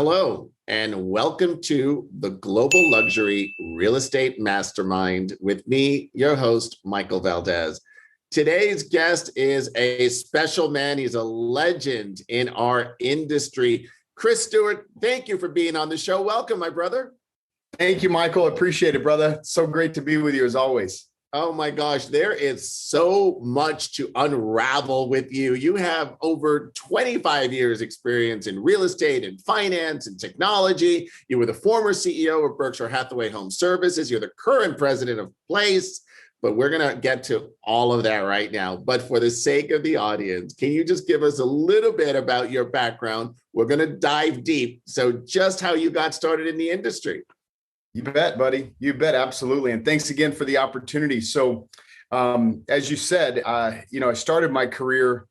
Hello, and welcome to the Global Luxury Real Estate Mastermind with me, your host, Michael Valdez. Today's guest is a special man. He's a legend in our industry. Chris Stuart, thank you for being on the show. Welcome, my brother. Thank you, Michael. Appreciate it, brother. So great to be with you as always. Oh my gosh, there is so much to unravel with you. You have over 25 years experience in real estate and finance and technology. You were the former CEO of Berkshire Hathaway Home Services. You're the current president of Place, but we're going to get to all of that right now. But for the sake of the audience, can you just give us a little bit about your background? We're going to dive deep. So just how you got started in the industry. You bet, buddy. You bet. Absolutely. And thanks again for the opportunity. So, as you said, I started my career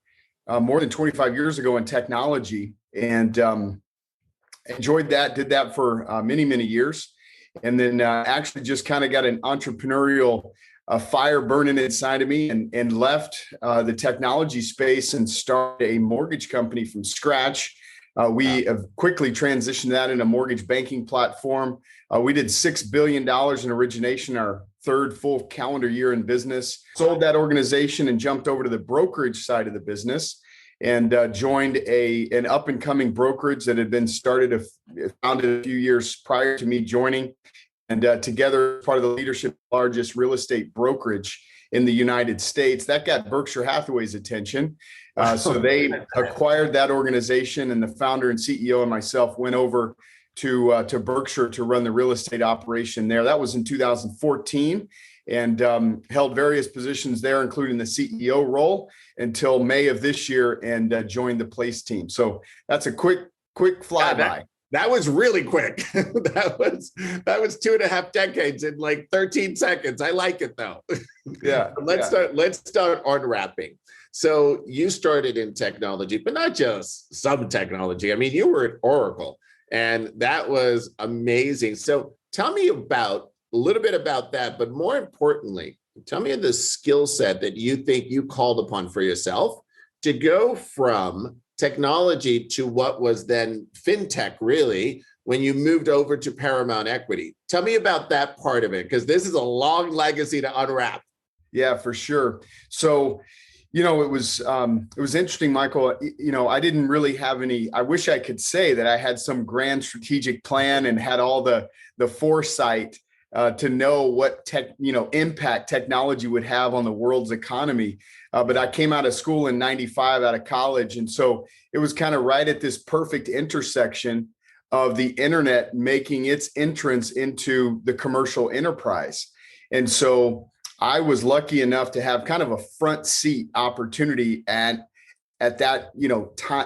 more than 25 years ago in technology and enjoyed that, did that for many, many years. And then actually just kind of got an entrepreneurial fire burning inside of me and left the technology space and started a mortgage company from scratch. We have quickly transitioned that into a mortgage banking platform. We did $6 billion in origination, our third full calendar year in business, sold that organization and jumped over to the brokerage side of the business and joined an up and coming brokerage that had been founded a few years prior to me joining. And together, part of the leadership, largest real estate brokerage in the United States. That got Berkshire Hathaway's attention. So they acquired that organization, and the founder and CEO and myself went over to Berkshire to run the real estate operation there. That was in 2014, and held various positions there, including the CEO role until May of this year, and joined the Place team. So that's a quick flyby. That was really quick. that was 2.5 decades in like 13 seconds. I like it though. Yeah. Let's start unwrapping. So you started in technology, but not just some technology. I mean, you were at Oracle, and that was amazing. So tell me a little bit about that, but more importantly, tell me the skill set that you think you called upon for yourself to go from technology to what was then fintech, really, when you moved over to Paramount Equity. Tell me about that part of it, because this is a long legacy to unwrap. Yeah, for sure. So, it was interesting, Michael. I didn't really have I wish I could say that I had some grand strategic plan and had all the foresight to know what impact technology would have on the world's economy. But I came out of school in 95, out of college. And so it was kind of right at this perfect intersection of the internet making its entrance into the commercial enterprise. And so I was lucky enough to have kind of a front seat opportunity at that,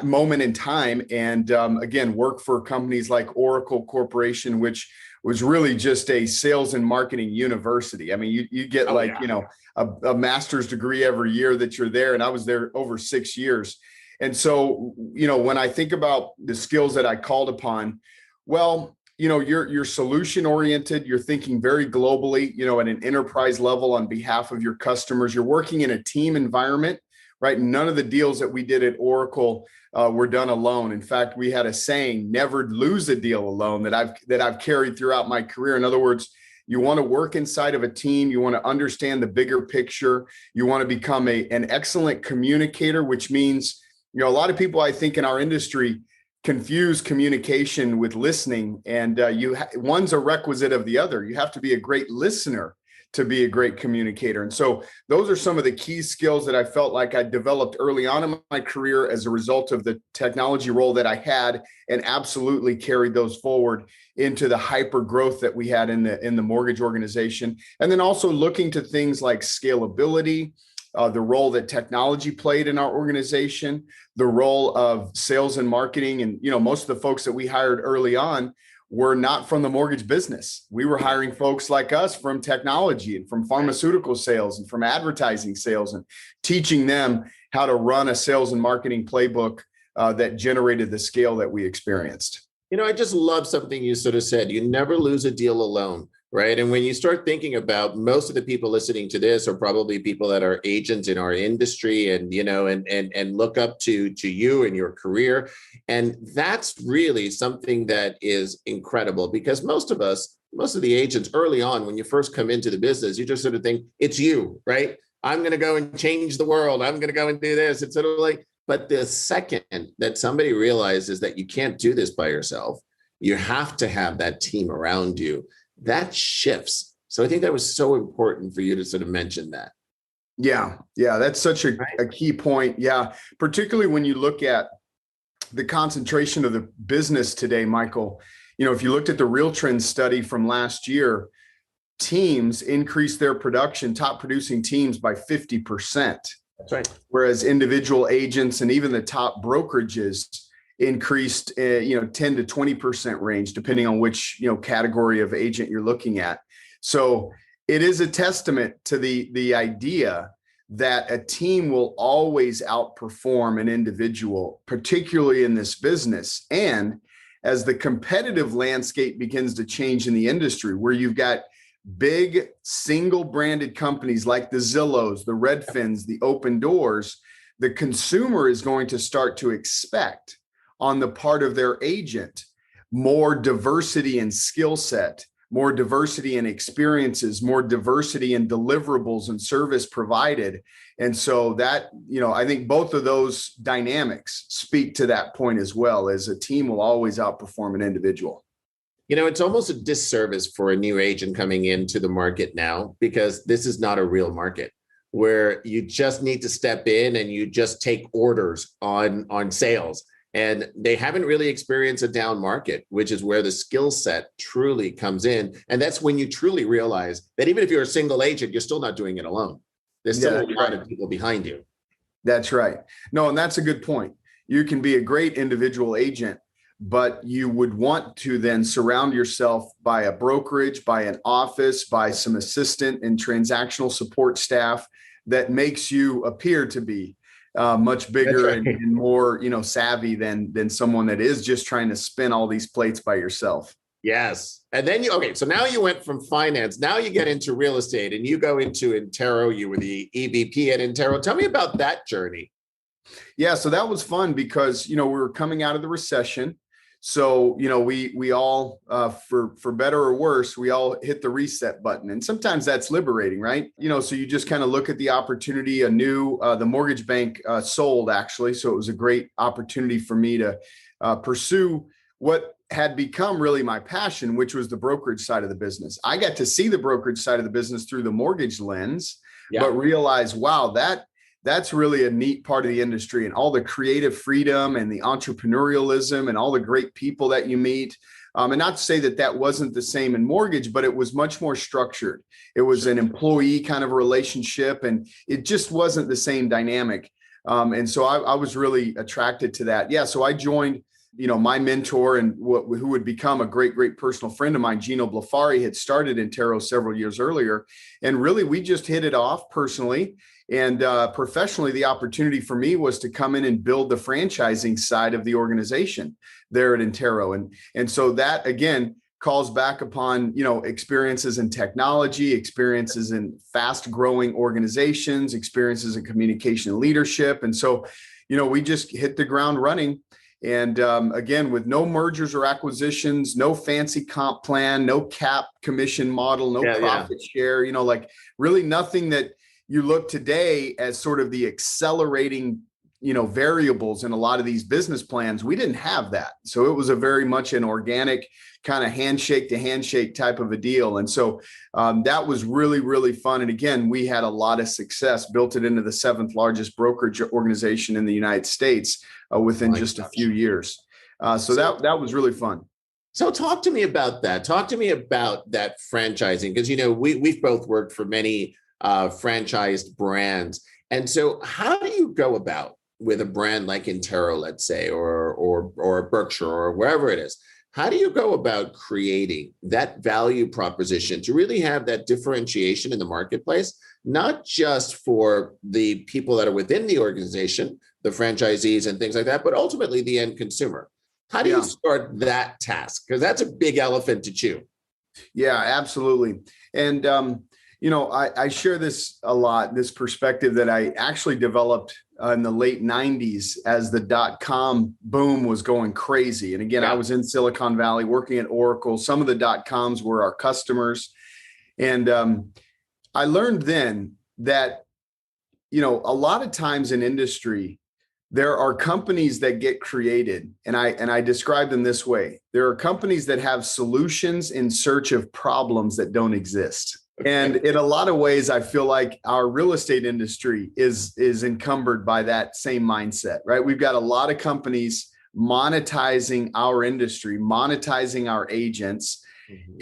moment in time. And again, work for companies like Oracle Corporation, which was really just a sales and marketing university. I mean, you get a master's degree every year that you're there. And I was there over 6 years. And so, when I think about the skills that I called upon, well, you're solution oriented. You're thinking very globally, at an enterprise level on behalf of your customers. You're working in a team environment, right? None of the deals that we did at Oracle were done alone. In fact, we had a saying, never lose a deal alone, that I've carried throughout my career. In other words, you want to work inside of a team. You want to understand the bigger picture. You want to become an excellent communicator, which means, a lot of people, I think, in our industry confuse communication with listening, and one's a requisite of the other. You have to be a great listener to be a great communicator. And so those are some of the key skills that I felt like I developed early on in my career as a result of the technology role that I had, and absolutely carried those forward into the hyper growth that we had in the mortgage organization. And then also looking to things like scalability, the role that technology played in our organization, the role of sales and marketing. And, most of the folks that we hired early on were not from the mortgage business. We were hiring folks like us from technology and from pharmaceutical sales and from advertising sales, and teaching them how to run a sales and marketing playbook that generated the scale that we experienced. I just love something you sort of said. You never lose a deal alone. right? And when you start thinking about, most of the people listening to this are probably people that are agents in our industry, and and look up to you and your career. And that's really something that is incredible, because most of the agents early on, when you first come into the business, you just sort of think it's you, right? I'm going to go and change the world. I'm going to go and do this. It's sort of like, but the second that somebody realizes that you can't do this by yourself, you have to have that team around you, that shifts. So I think that was so important for you to sort of mention that. Yeah. That's such a key point. Yeah. Particularly when you look at the concentration of the business today, Michael, if you looked at the Real Trends study from last year, teams increased their production, top producing teams, by 50%. That's right. Whereas individual agents and even the top brokerages increased, 10 to 20% range, depending on which, category of agent you're looking at. So it is a testament to the idea that a team will always outperform an individual, particularly in this business. And as the competitive landscape begins to change in the industry, where you've got big single branded companies like the Zillows, the Redfins, the Open Doors, the consumer is going to start to expect on the part of their agent more diversity in skill set, more diversity in experiences, more diversity in deliverables and service provided. And so that, I think both of those dynamics speak to that point as well, as a team will always outperform an individual. It's almost a disservice for a new agent coming into the market now, because this is not a real market where you just need to step in and you just take orders on sales. And they haven't really experienced a down market, which is where the skill set truly comes in. And that's when you truly realize that even if you're a single agent, you're still not doing it alone. There's still a lot of people behind you. That's right. No, and that's a good point. You can be a great individual agent, but you would want to then surround yourself by a brokerage, by an office, by some assistant and transactional support staff that makes you appear to be much bigger and more, savvy than someone that is just trying to spin all these plates by yourself. Yes. And then so now you went from finance, now you get into real estate, and you go into Intero. You were the EVP at Intero. Tell me about that journey. Yeah. So that was fun because, we were coming out of the recession. So, we all, for better or worse, we all hit the reset button. And sometimes that's liberating, right? So you just kind of look at the opportunity. The mortgage bank sold, actually. So it was a great opportunity for me to pursue what had become really my passion, which was the brokerage side of the business. I got to see the brokerage side of the business through the mortgage lens, but realize, wow, that's really a neat part of the industry, and all the creative freedom and the entrepreneurialism and all the great people that you meet. And not to say that wasn't the same in mortgage, but it was much more structured. It was an employee kind of a relationship, and it just wasn't the same dynamic. And so I was really attracted to that. Yeah. So I joined, my mentor and who would become a great, great personal friend of mine, Gino Blafari, had started Intero several years earlier. And really, we just hit it off personally. And professionally, the opportunity for me was to come in and build the franchising side of the organization there at Intero. And so that, again, calls back upon, experiences in technology, experiences in fast growing organizations, experiences in communication and leadership. And so, we just hit the ground running. And again, with no mergers or acquisitions, no fancy comp plan, no cap commission model, no profit share, really nothing that you look today as sort of the accelerating, variables in a lot of these business plans. We didn't have that. So it was a very much an organic kind of handshake to handshake type of a deal. And so that was really, really fun. And again, we had a lot of success, built it into the 7th largest brokerage organization in the United States within just a few years. So that was really fun. So talk to me about that. Talk to me about that franchising, because, we've both worked for many franchised brands. And so how do you go about with a brand like Intero, let's say, or Berkshire or wherever it is? How do you go about creating that value proposition to really have that differentiation in the marketplace, not just for the people that are within the organization, the franchisees and things like that, but ultimately the end consumer? How do you start that task? Because that's a big elephant to chew. Yeah, absolutely. And, I share this a lot, this perspective that I actually developed in the late 90s as the dot-com boom was going crazy. And again, I Yeah. was in Silicon Valley working at Oracle. Some of the dot-coms were our customers. And I learned then that, a lot of times in industry, there are companies that get created, and I describe them this way. There are companies that have solutions in search of problems that don't exist. And in a lot of ways, I feel like our real estate industry is encumbered by that same mindset, right? We've got a lot of companies monetizing our industry, monetizing our agents,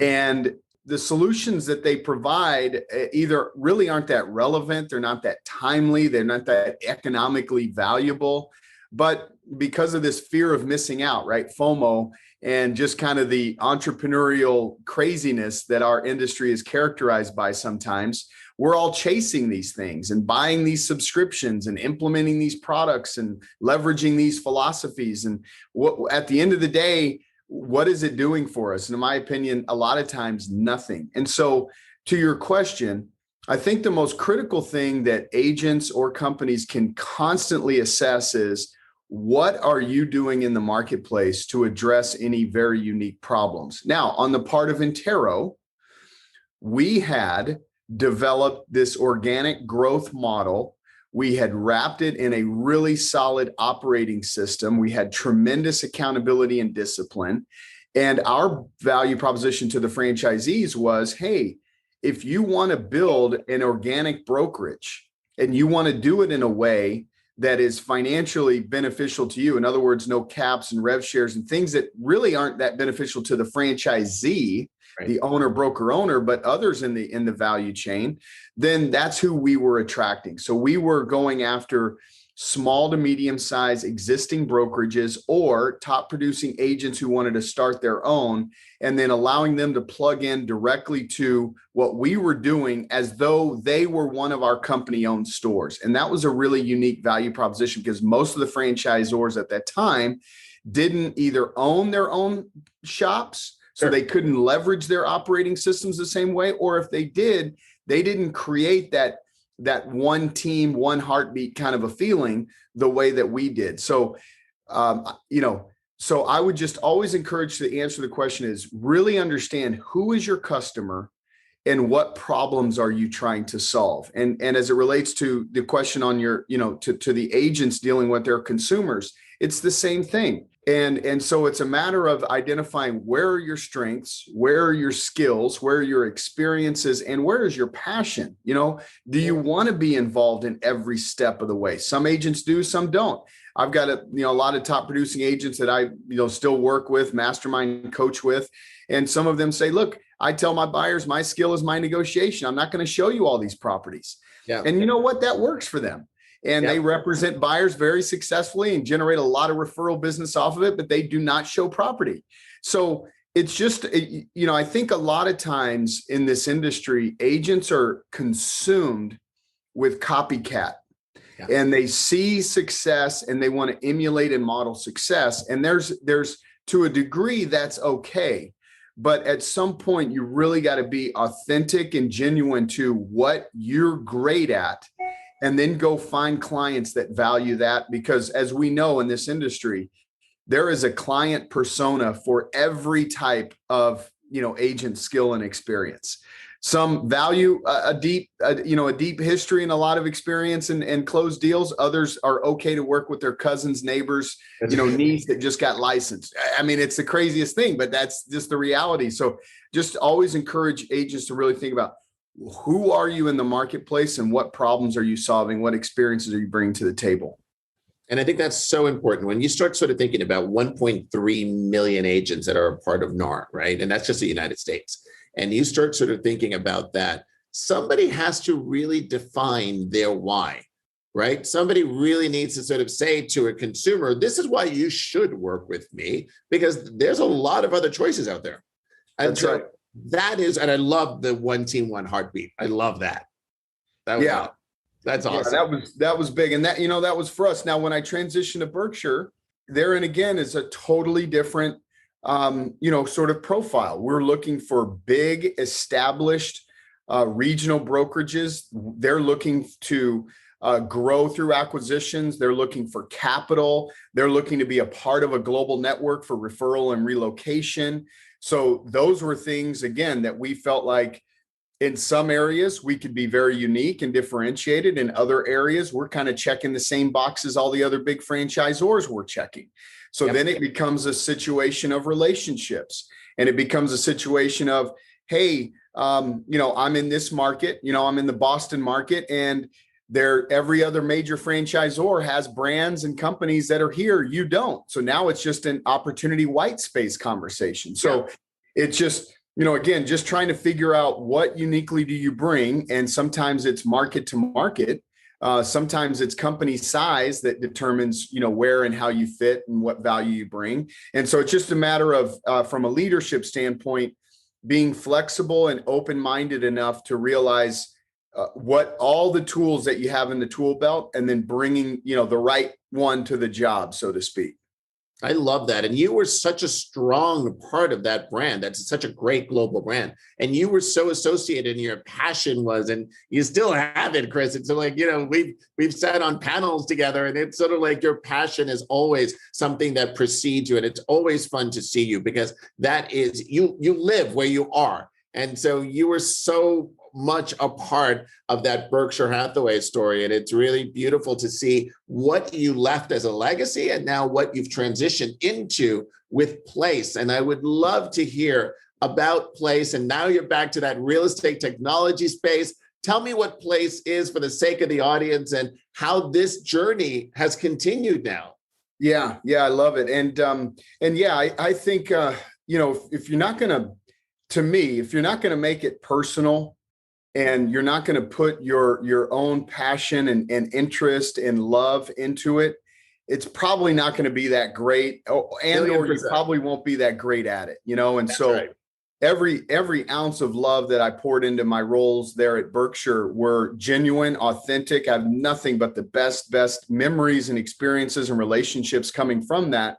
and the solutions that they provide either really aren't that relevant, they're not that timely, they're not that economically valuable. But because of this fear of missing out, right? FOMO, and just kind of the entrepreneurial craziness that our industry is characterized by sometimes, we're all chasing these things and buying these subscriptions and implementing these products and leveraging these philosophies. And at the end of the day, what is it doing for us? And in my opinion, a lot of times nothing. And so to your question, I think the most critical thing that agents or companies can constantly assess is, what are you doing in the marketplace to address any very unique problems? Now, on the part of Intero, we had developed this organic growth model. We had wrapped it in a really solid operating system. We had tremendous accountability and discipline. And our value proposition to the franchisees was, hey, if you want to build an organic brokerage and you want to do it in a way that is financially beneficial to you, in other words, no caps and rev shares and things that really aren't that beneficial to the franchisee, right, the owner, broker owner, but others in the value chain, then that's who we were attracting. So we were going after small to medium size existing brokerages or top producing agents who wanted to start their own, and then allowing them to plug in directly to what we were doing as though they were one of our company owned stores. And that was a really unique value proposition because most of the franchisors at that time didn't either own their own shops, so they couldn't leverage their operating systems the same way, or if they did, they didn't create that one team, one heartbeat kind of a feeling the way that we did. So, so I would just always encourage to answer the question is really understand who is your customer and what problems are you trying to solve? And as it relates to the question on your, to the agents dealing with their consumers, it's the same thing. And so it's a matter of identifying where are your strengths, where are your skills, where are your experiences, and where is your passion? Do you want to be involved in every step of the way? Some agents do, some don't. I've got a lot of top producing agents that I still work with, mastermind coach with, and some of them say, look, I tell my buyers my skill is my negotiation. I'm not going to show you all these properties. Yeah. And you know what? That works for them. And they represent buyers very successfully and generate a lot of referral business off of it, but they do not show property. So it's just, I think a lot of times in this industry, agents are consumed with copycat. Yeah. And they see success and they want to emulate and model success. And there's to a degree that's okay. But at some point, you really got to be authentic and genuine to what you're great at. And then go find clients that value that, because as we know in this industry, there is a client persona for every type of, agent skill and experience. Some value a deep history and a lot of experience and closed deals. Others are okay to work with their cousins, neighbors, niece that just got licensed. I mean, it's the craziest thing, but that's just the reality. So just always encourage agents to really think about, who are you in the marketplace and what problems are you solving? What experiences are you bringing to the table? And I think that's so important when you start sort of thinking about 1.3 million agents that are a part of NAR, right? And that's just the United States. And you start sort of thinking about that, somebody has to really define their why, right? Somebody really needs to sort of say to a consumer, this is why you should work with me, because there's a lot of other choices out there. And that's right. That is, and I love the one team, one heartbeat. I love that. That's awesome. Yeah, that was big. And that was for us. Now, when I transitioned to Berkshire, therein again is a totally different sort of profile. We're looking for big, established regional brokerages. They're looking to grow through acquisitions. They're looking for capital. They're looking to be a part of a global network for referral and relocation. So those were things, again, that we felt like in some areas we could be very unique and differentiated. In other areas, we're kind of checking the same boxes all the other big franchisors were checking. So then it becomes a situation of relationships, and it becomes a situation of, hey, I'm in this market, I'm in the Boston market, and every other major franchisor has brands and companies that are here. You don't. So now it's just an opportunity white space conversation. So it's just, again, just trying to figure out what uniquely do you bring. And sometimes it's market to market. Sometimes it's company size that determines, where and how you fit and what value you bring. And so it's just a matter of, from a leadership standpoint, being flexible and open-minded enough to realize what all the tools that you have in the tool belt, and then bringing, the right one to the job, so to speak. I love that. And you were such a strong part of that brand. That's such a great global brand. And you were so associated, and your passion was, and you still have it, Chris. It's like, we've sat on panels together, and it's sort of like your passion is always something that precedes you. And it's always fun to see you, because that is, you live where you are. And so you were so much a part of that Berkshire Hathaway story. And it's really beautiful to see what you left as a legacy, and now what you've transitioned into with Place. And I would love to hear about Place. And now you're back to that real estate technology space. Tell me what Place is for the sake of the audience, and how this journey has continued now. Yeah, I love it. I think, if you're not going to make it personal, and you're not going to put your own passion and interest and love into it, it's probably not going to be that great, or you probably won't be that great at it, And that's so right. Every ounce of love that I poured into my roles there at Berkshire were genuine, authentic. I have nothing but the best memories and experiences and relationships coming from that.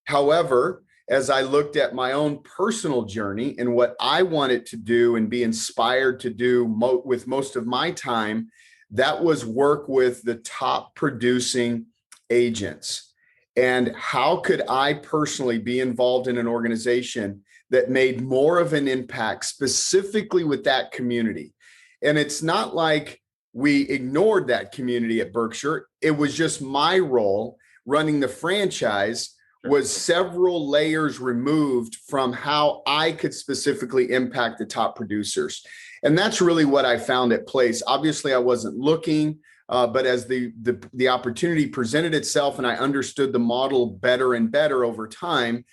However, as I looked at my own personal journey and what I wanted to do and be inspired to do with most of my time, that was work with the top producing agents. And how could I personally be involved in an organization that made more of an impact specifically with that community? And it's not like we ignored that community at Berkshire. It was just my role running the franchise was several layers removed from how I could specifically impact the top producers. And that's really what I found at Place. Obviously, I wasn't looking, but as the opportunity presented itself and I understood the model better and better over time,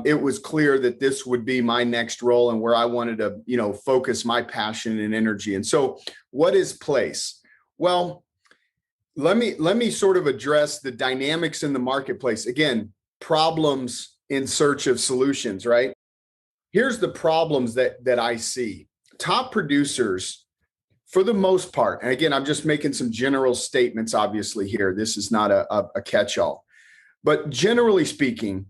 it was clear that this would be my next role and where I wanted to, focus my passion and energy. And so what is Place? Well, let me sort of address the dynamics in the marketplace. Again, problems in search of solutions, right? Here's the problems that I see. Top producers, for the most part, and again, I'm just making some general statements, obviously, here. This is not a catch-all. But generally speaking,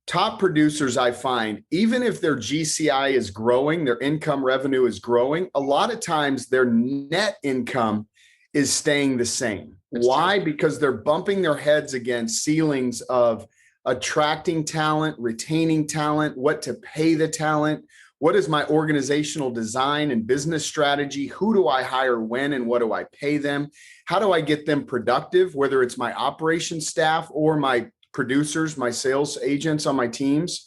top producers, I find, even if their GCI is growing, their income revenue is growing, a lot of times their net income is staying the same. Why? Because they're bumping their heads against ceilings of attracting talent, retaining talent, what to pay the talent, what is my organizational design and business strategy, who do I hire when and what do I pay them, how do I get them productive, whether it's my operations staff or my producers, my sales agents on my teams.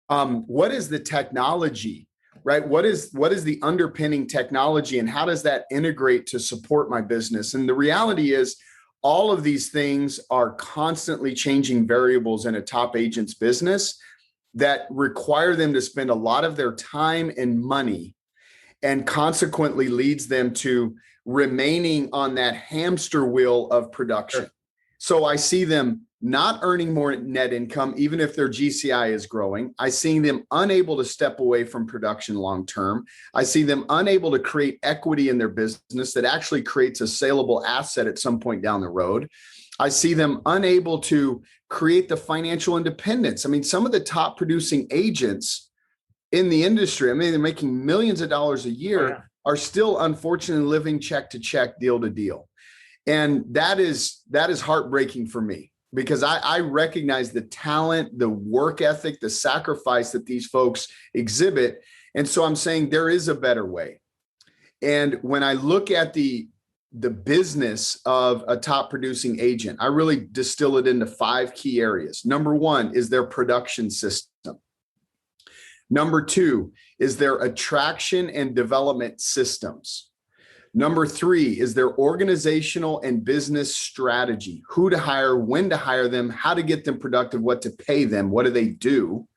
What is the technology, right? What is the underpinning technology, and how does that integrate to support my business? And the reality is, all of these things are constantly changing variables in a top agent's business that require them to spend a lot of their time and money, and consequently leads them to remaining on that hamster wheel of production. Sure. So I see them not earning more net income, even if their GCI is growing. I see them unable to step away from production long-term. I see them unable to create equity in their business that actually creates a saleable asset at some point down the road. I see them unable to create the financial independence. I mean, some of the top producing agents in the industry, I mean, they're making millions of dollars a year, are still unfortunately living check to check, deal to deal. And that is heartbreaking for me, because I recognize the talent, the work ethic, the sacrifice that these folks exhibit. And so I'm saying there is a better way. And when I look at the business of a top producing agent, I really distill it into 5 key areas. Number 1 is their production system. Number 2 is their attraction and development systems. Number 3 is their organizational and business strategy, who to hire, when to hire them, how to get them productive, what to pay them, what do they do.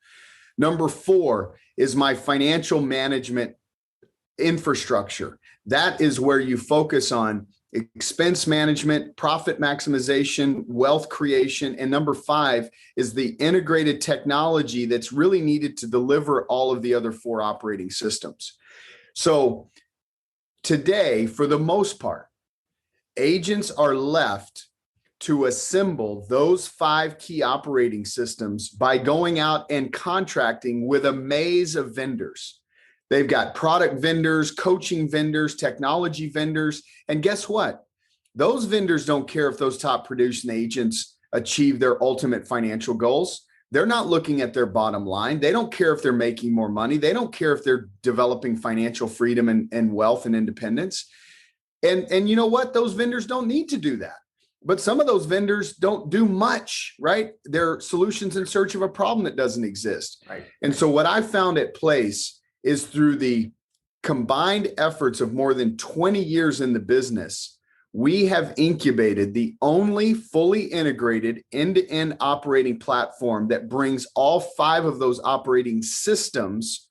Number 4 is my financial management infrastructure. That is where you focus on expense management, profit maximization, wealth creation. And number 5 is the integrated technology that's really needed to deliver all of the other 4 operating systems. So today, for the most part, agents are left to assemble those 5 key operating systems by going out and contracting with a maze of vendors. They've got product vendors, coaching vendors, technology vendors. And guess what? Those vendors don't care if those top producing agents achieve their ultimate financial goals. They're not looking at their bottom line. They don't care if they're making more money. They don't care if they're developing financial freedom and wealth and independence. And you know what? Those vendors don't need to do that. But some of those vendors don't do much, right? They're solutions in search of a problem that doesn't exist. Right. And so what I found at Place is through the combined efforts of more than 20 years in the business, we have incubated the only fully integrated end-to-end operating platform that brings all 5 of those operating systems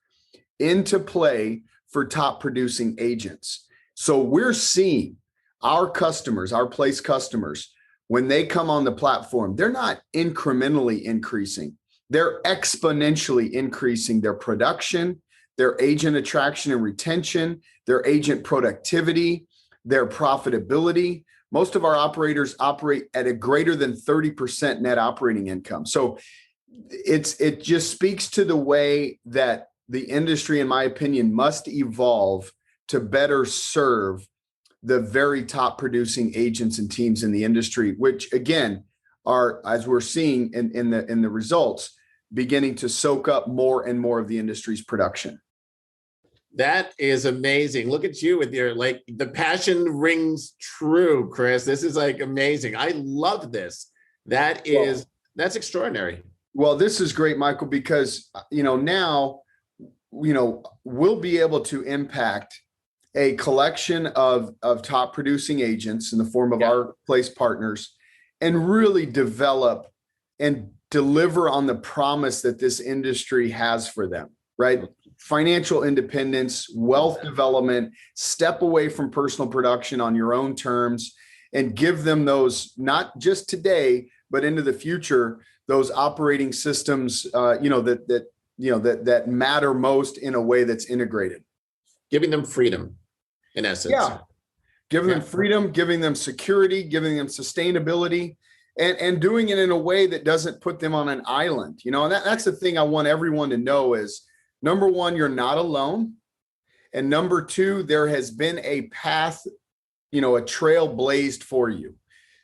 into play for top producing agents. So we're seeing our customers, our Place customers, when they come on the platform, they're not incrementally increasing. They're exponentially increasing their production, their agent attraction and retention, their agent productivity, their profitability. Most of our operators operate at a greater than 30% net operating income. So it just speaks to the way that the industry, in my opinion, must evolve to better serve the very top producing agents and teams in the industry, which again are, as we're seeing in the results, beginning to soak up more and more of the industry's production. That is amazing. Look at you with your, like, the passion rings true, Chris. This is like amazing. I love this. That's extraordinary. Well, this is great, Michael, because, now, we'll be able to impact a collection of top producing agents in the form of our Place partners and really develop and deliver on the promise that this industry has for them, right? Financial independence, wealth development, step away from personal production on your own terms, and give them those, not just today, but into the future, those operating systems, that matter most in a way that's integrated. Giving them freedom, in essence. Yeah. Giving them freedom, giving them security, giving them sustainability, and doing it in a way that doesn't put them on an island. And that's the thing I want everyone to know is, number 1, you're not alone. And number 2, there has been a path, a trail blazed for you.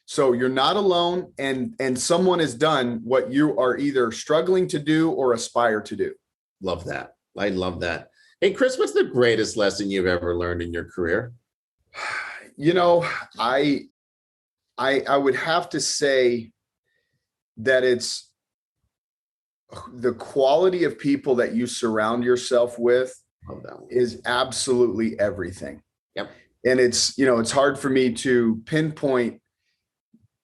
So you're not alone, and someone has done what you are either struggling to do or aspire to do. Love that. I love that. Hey, Chris, what's the greatest lesson you've ever learned in your career? I would have to say that it's the quality of people that you surround yourself with is absolutely everything. Yep. And it's hard for me to pinpoint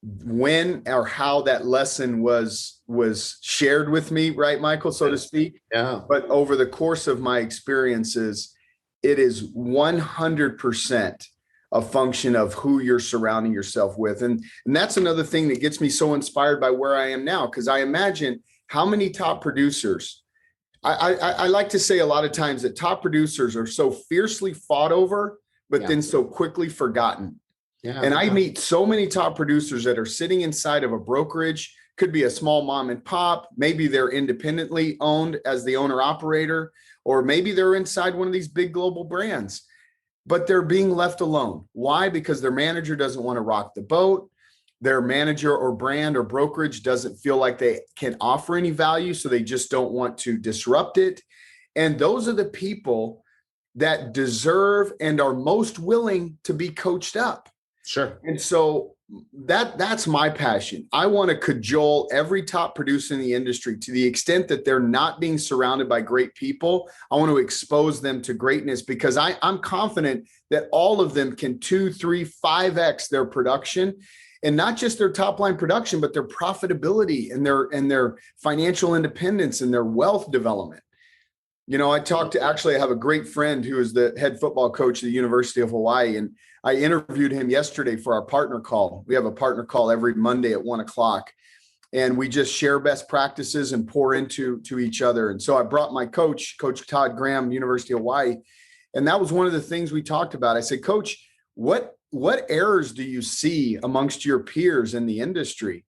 when or how that lesson was shared with me, right, Michael, so to speak. Yeah. But over the course of my experiences, it is 100% a function of who you're surrounding yourself with. And that's another thing that gets me so inspired by where I am now, because I imagine how many top producers, I like to say a lot of times that top producers are so fiercely fought over, but then so quickly forgotten. Yeah. And I meet so many top producers that are sitting inside of a brokerage, could be a small mom and pop. Maybe they're independently owned as the owner operator, or maybe they're inside one of these big global brands, but they're being left alone. Why? Because their manager doesn't want to rock the boat. Their manager or brand or brokerage doesn't feel like they can offer any value, so they just don't want to disrupt it. And those are the people that deserve and are most willing to be coached up. Sure. And so that's my passion. I want to cajole every top producer in the industry to the extent that they're not being surrounded by great people. I want to expose them to greatness, because I'm confident that all of them can 2, 3, 5x their production, and not just their top line production, but their profitability and their financial independence and their wealth development. You know, I have a great friend who is the head football coach at the University of Hawaii, and I interviewed him yesterday for our partner call. We have a partner call every Monday at 1:00, and we just share best practices and pour into each other. And so I brought my coach, Coach Todd Glrem, University of Hawaii, and that was one of the things we talked about. I said, Coach, what errors do you see amongst your peers in the industry?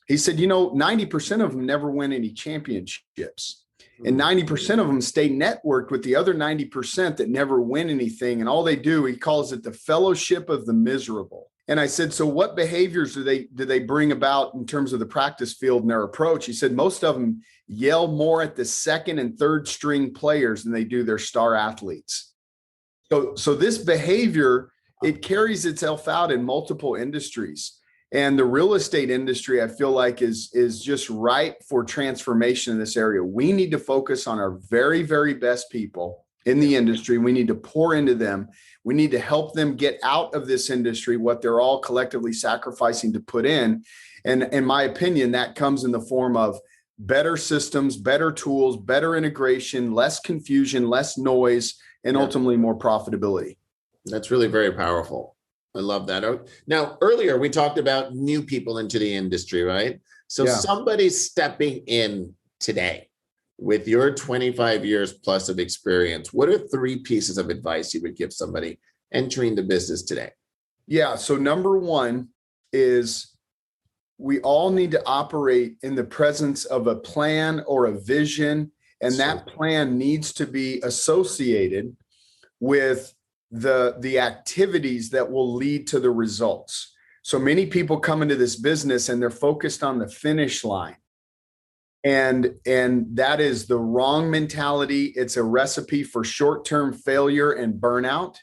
He said, 90% of them never win any championships. And 90% of them stay networked with the other 90% that never win anything. And all they do, he calls it the fellowship of the miserable. And I said, so what behaviors do they bring about in terms of the practice field and their approach? He said, most of them yell more at the second and third string players than they do their star athletes. So this behavior, it carries itself out in multiple industries. And the real estate industry, I feel like, is just ripe for transformation in this area. We need to focus on our very, very best people in the industry. We need to pour into them. We need to help them get out of this industry what they're all collectively sacrificing to put in. And in my opinion, that comes in the form of better systems, better tools, better integration, less confusion, less noise, and ultimately more profitability. That's really very powerful. I love that. Now, earlier we talked about new people into the industry, right? So somebody stepping in today with your 25 years plus of experience, what are 3 pieces of advice you would give somebody entering the business today? Yeah. So number 1 is we all need to operate in the presence of a plan or a vision, and that plan needs to be associated with the activities that will lead to the results. So many people come into this business and they're focused on the finish line. And that is the wrong mentality. It's a recipe for short-term failure and burnout.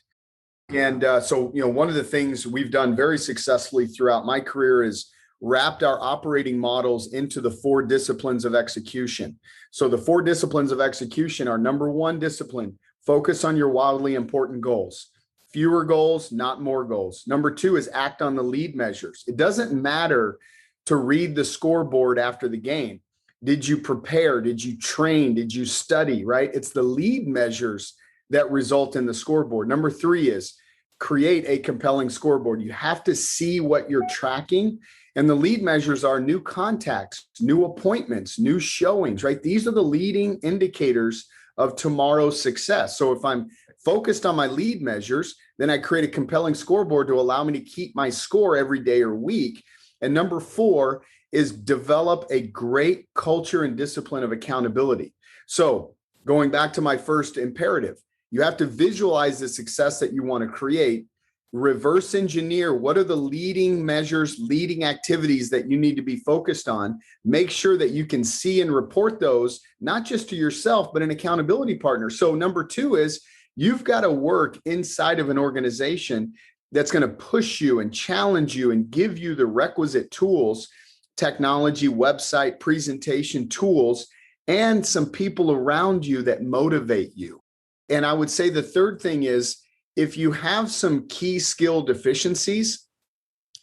And so one of the things we've done very successfully throughout my career is wrapped our operating models into the 4 disciplines of execution. So the 4 disciplines of execution are: number 1 discipline, focus on your wildly important goals. Fewer goals, not more goals. Number 2 is act on the lead measures. It doesn't matter to read the scoreboard after the game. Did you prepare? Did you train? Did you study, right? It's the lead measures that result in the scoreboard. Number 3 is create a compelling scoreboard. You have to see what you're tracking. And the lead measures are new contacts, new appointments, new showings, right? These are the leading indicators of tomorrow's success. So if I'm focused on my lead measures, then I create a compelling scoreboard to allow me to keep my score every day or week. And number 4 is develop a great culture and discipline of accountability. So going back to my first imperative, you have to visualize the success that you want to create, reverse engineer what are the leading measures, leading activities that you need to be focused on. Make sure that you can see and report those, not just to yourself, but an accountability partner. So number 2 is you've got to work inside of an organization that's going to push you and challenge you and give you the requisite tools, technology, website, presentation tools, and some people around you that motivate you. And I would say the third thing is, if you have some key skill deficiencies,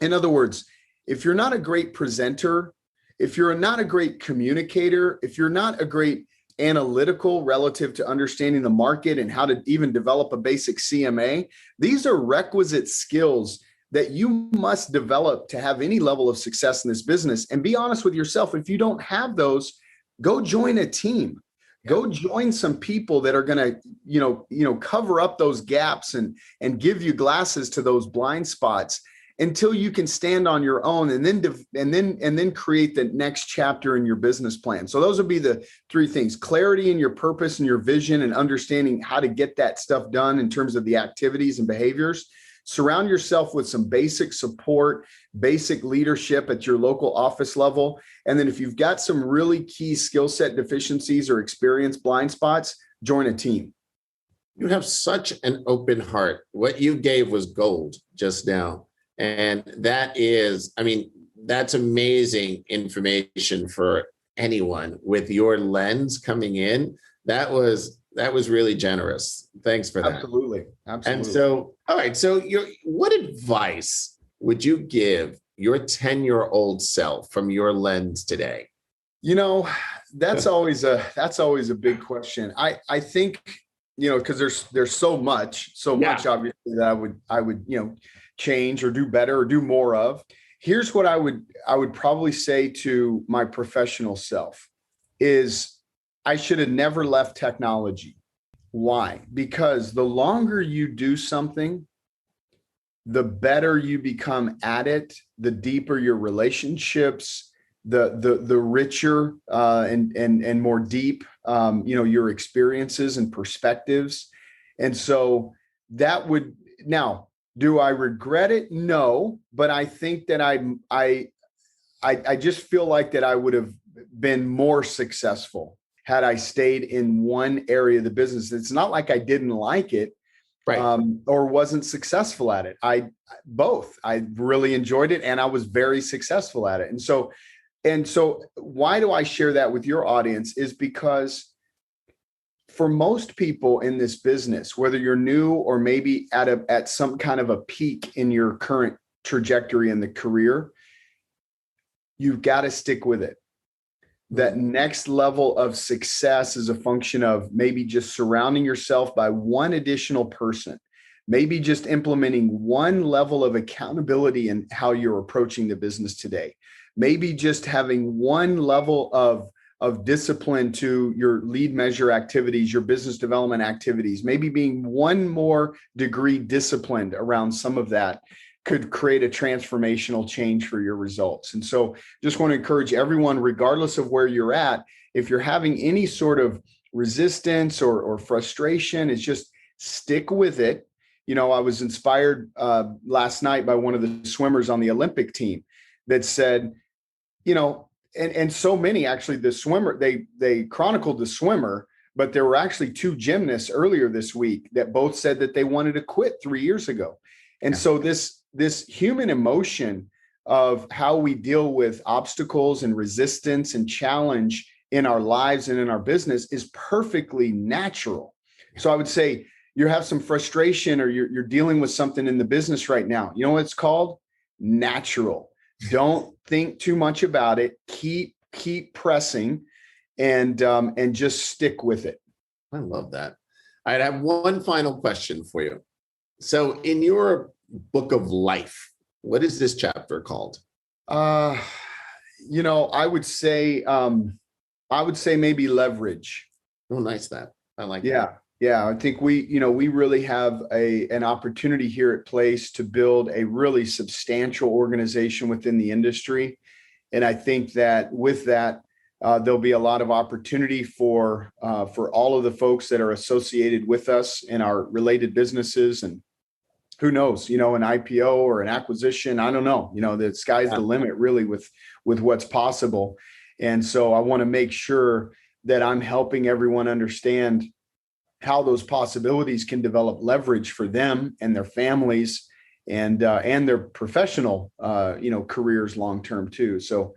in other words, if you're not a great presenter, if you're not a great communicator, if you're not a great analytical relative to understanding the market and how to even develop a basic CMA, these are requisite skills that you must develop to have any level of success in this business. And be honest with yourself. If you don't have those, go join a team. Go join some people that are going to, cover up those gaps and give you glasses to those blind spots. until you can stand on your own, and then create the next chapter in your business plan. So those would be the three things: clarity in your purpose and your vision, and understanding how to get that stuff done in terms of the activities and behaviors. Surround yourself with some basic support, basic leadership at your local office level. And then if you've got some really key skill set deficiencies or experience blind spots, join a team. You have such an open heart. What you gave was gold just now. And that is, I mean, that's amazing information for anyone with your lens coming in. That was really generous. Thanks for that. Absolutely. And so, all right. So what advice would you give your 10-year-old self from your lens today? That's always a big question. I think, because there's so much obviously that I would change or do better or do more of. Here's what I would probably say to my professional self is I should have never left technology. Why? Because the longer you do something, the better you become at it, the deeper your relationships, the richer and more deep your experiences and perspectives. And so that would, now, do I regret it? No, but I think that I just feel like that I would have been more successful had I stayed in one area of the business. It's not like I didn't like it, right, or wasn't successful at it. I really enjoyed it, and I was very successful at it. And so why do I share that with your audience is because for most people in this business, whether you're new or maybe at some kind of a peak in your current trajectory in the career, you've got to stick with it. That next level of success is a function of maybe just surrounding yourself by one additional person, maybe just implementing one level of accountability in how you're approaching the business today, maybe just having one level of discipline to your lead measure activities, your business development activities, maybe being one more degree disciplined around some of that could create a transformational change for your results. And so just want to encourage everyone, regardless of where you're at, if you're having any sort of resistance or frustration, is just stick with it. I was inspired last night by one of the swimmers on the Olympic team that said, and so many actually, the swimmer, they chronicled the swimmer, but there were actually two gymnasts earlier this week that both said that they wanted to quit 3 years ago. And so this human emotion of how we deal with obstacles and resistance and challenge in our lives and in our business is perfectly natural. So I would say you have some frustration or you're dealing with something in the business right now. You know what it's called? Natural. Don't think too much about it. Keep pressing and just stick with it. I love that. I'd have one final question for you. So in your book of life, what is this chapter called? I would say maybe leverage. Oh, nice. I like that. Yeah. I think we really have an opportunity here at Place to build a really substantial organization within the industry. And I think that with that, there'll be a lot of opportunity for all of the folks that are associated with us in our related businesses. And who knows, an IPO or an acquisition, I don't know, the sky's the limit really with what's possible. And so I want to make sure that I'm helping everyone understand how those possibilities can develop leverage for them and their families and their professional, careers long-term too. So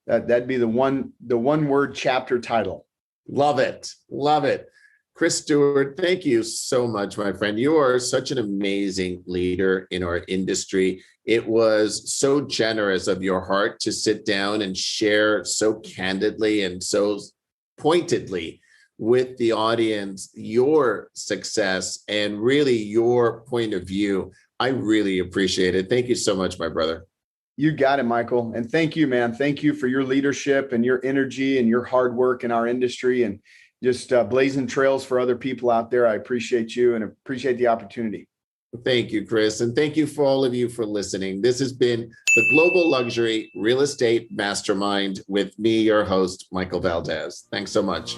that'd be the one word chapter title. Love it. Love it. Chris Stuart, thank you so much, my friend. You are such an amazing leader in our industry. It was so generous of your heart to sit down and share so candidly and so pointedly with the audience your success and really your point of view. I really appreciate it. Thank you so much, my brother. You got it, Michael. And thank you, man. Thank you for your leadership and your energy and your hard work in our industry and just blazing trails for other people out there. I appreciate you and appreciate the opportunity. Thank you, Chris. And thank you for all of you for listening. This has been the Global Luxury Real Estate Mastermind with me, your host, Michael Valdez. Thanks so much.